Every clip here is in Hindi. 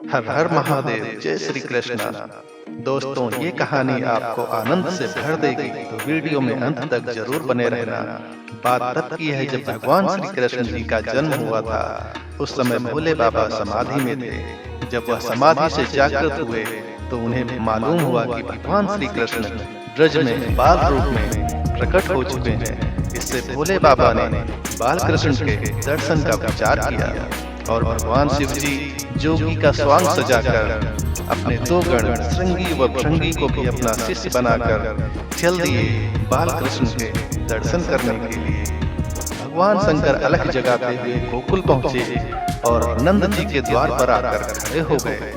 हर हर महादेव, जय श्री कृष्ण। दोस्तों, ये कहानी आपको आनंद से भर देगी, तो वीडियो में अंत तक जरूर बने रहना। बात तब की है जब भगवान श्री कृष्ण जी का जन्म हुआ था। उस समय भोले बाबा समाधि में थे। जब वह समाधि से जागृत हुए तो उन्हें मालूम हुआ कि भगवान श्री कृष्ण ब्रज में बाल रूप में प्रकट हो चुके हैं। इससे भोले बाबा ने बाल कृष्ण के दर्शन का विचार किया और भगवान शिव जी जोगी का स्वांग सजाकर अपने दो गण श्रृंगी व भृंगी को भी अपना शिष्य बनाकर चल दिए बाल कृष्ण के दर्शन करने के लिए। भगवान शंकर अलग जगाते हुए गोकुल पहुंचे और नंद जी के द्वार पर आकर खड़े हो गए।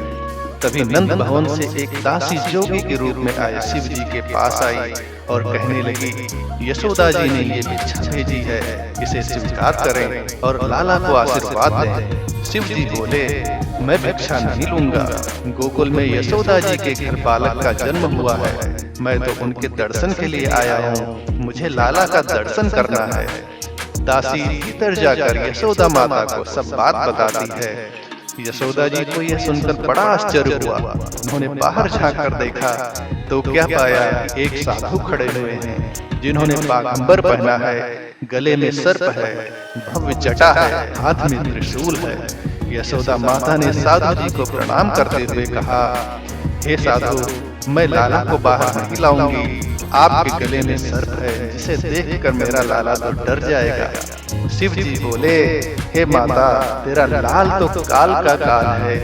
तभी नंद भवन से एक दासी जोगी के रूप में आए शिव जी के पास आई और कहने लगी, यशोदा जी ने ये भिक्षा भेजी है, इसे स्वीकार करें और लाला को आशीर्वाद दें। शिव जी बोले, मैं भिक्षा नहीं लूंगा। गोकुल में यशोदा जी के घर बालक का जन्म हुआ है, मैं तो उनके दर्शन के लिए आया हूँ, मुझे लाला का दर्शन करना है। दासी भीतर जाकर यशोदा माता को सब बात बताती है। यशोदा जी को यह सुनकर बड़ा आश्चर्य हुआ। उन्होंने बाहर झांककर देखा तो क्या पाया, एक साधु खड़े हुए हैं जिन्होंने बागंबर पहना है, गले में सर्प है, भव्य जटा है, हाथ में त्रिशूल है। यशोदा माता ने साधु जी को प्रणाम करते हुए कहा, हे साधु, मैं लाला को बाहर नहीं लाऊंगी। आपके गले में सर्प है, जिसे देखकर मेरा लाला तो डर जाएगा। शिव जी बोले, हे माता, तेरा लाल तो काल का काल है,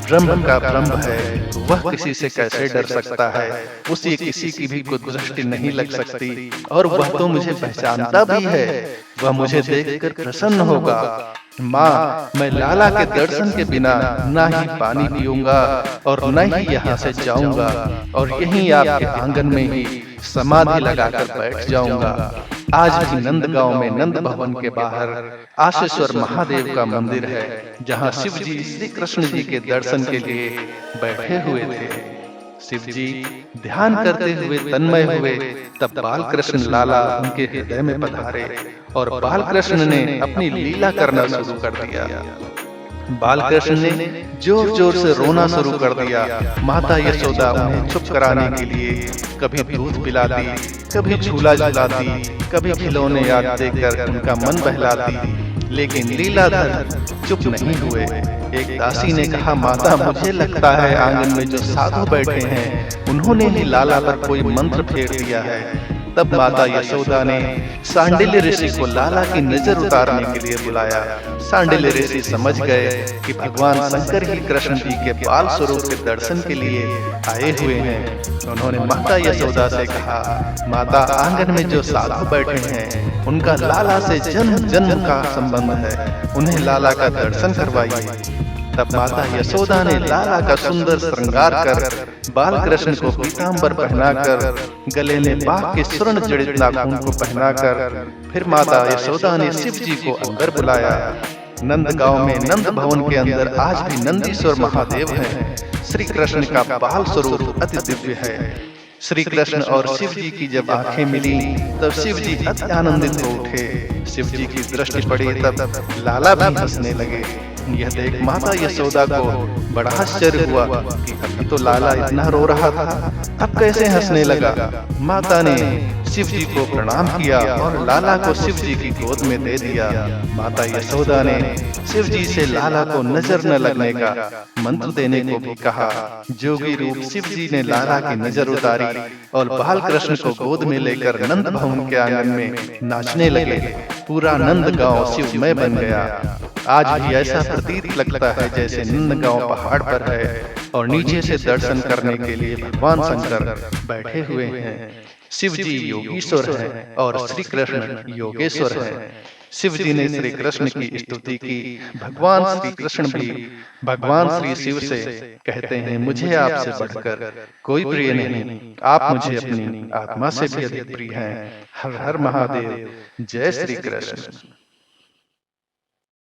ब्रह्म का ब्रह्म है, वह किसी से कैसे डर सकता है, उसे किसी की भी कुछ दृष्टि नहीं लग सकती, और वह तो मुझे पहचानता भी है, वह मुझे देखकर प्रसन्न होगा। माँ, मैं लाला के दर्शन के बिना ना ही पानी पीऊंगा और न ही यहाँ से जाऊंगा, और यहीं आपके आंगन में ही समाधि लगाकर बैठ जाऊंगा। आज भी नंदगांव में नंद भवन के बाहर आशीश्वर महादेव का मंदिर है, जहाँ शिव जी श्री कृष्ण जी के दर्शन के लिए बैठे हुए थे। शिव जी ध्यान करते हुए तन्मय हुए, तब बाल कृष्ण लाला उनके हृदय में पधारे और बाल कृष्ण ने अपनी लीला करना शुरू कर दिया। बाल कृष्ण ने जोर जोर से रोना शुरू कर दिया। माता यशोदा उन्हें चुप कराने के लिए कभी दूध पिलाती, कभी झूला झुलाती, कभी खिलौने याद देकर उनका मन बहलाती, लेकिन लीलाधर चुप नहीं हुए। एक दासी ने कहा, माता, मुझे लगता है आंगन में जो साधु बैठे हैं उन्होंने ही लाला पर कोई मंत्र फेर दिया है। तब माता यशोदा ने सांडिल्य ऋषि को लाला की नजर उतारने के लिए बुलाया। सांडिल्य ऋषि समझ गए कि भगवान शंकर ही कृष्ण जी के बाल स्वरूप के दर्शन के लिए आए हुए हैं। उन्होंने माता यशोदा से कहा, माता, आंगन में जो साधु बैठे हैं उनका लाला से जन्म जन्म का संबंध है, उन्हें लाला का दर्शन करवाइए। तब माता यशोदा ने लाला का सुंदर श्रृंगार कर बाल कृष्ण को पीतांबर पहनाकर, गले में बाघ के स्वर्ण जड़ित नाखून को पहनाकर, फिर माता यशोदा ने शिव जी को अंदर बुलाया। नंदगांव में नंद भवन के अंदर आज भी नंदीश्वर महादेव हैं। श्री कृष्ण का बाल स्वरूप अति दिव्य है। श्री कृष्ण और शिव जी की जब आंखें मिली तब शिव जी अति आनंदित हो उठे। शिव जी की दृष्टि पड़ी तब लाला भी हंसने लगे। यह देख माता यशोदा को बड़ा आश्चर्य हुआ कि अभी तो लाला इतना रो रहा था, अब कैसे हंसने लगा। माता ने शिव जी को प्रणाम किया और लाला को शिव जी की गोद में दे दिया। माता यशोदा ने शिव जी से लाला को नजर न लगने का मंत्र देने को भी कहा। जोगी रूप शिव जी ने लाला की नजर उतारी और बाल कृष्ण को गोद में लेकर नंद भवन के आंगन में नाचने लगे। पूरा नंदगांव शिवमय बन गया। आज भी ऐसा प्रतीत लगता है जैसे नंदगांव पहाड़ पर है और नीचे से दर्शन करने के लिए भगवान शंकर बैठे हुए हैं। शिव जी योगीश्वर हैं और श्री कृष्ण योगेश्वर हैं। शिव जी ने श्री कृष्ण की स्तुति की। भगवान श्री कृष्ण भी भगवान श्री शिव से कहते हैं, मुझे आपसे बढ़कर कोई प्रिय नहीं, आप मुझे अपनी आत्मा से भी अधिक प्रिय हैं। हर हर महादेव, जय श्री कृष्ण।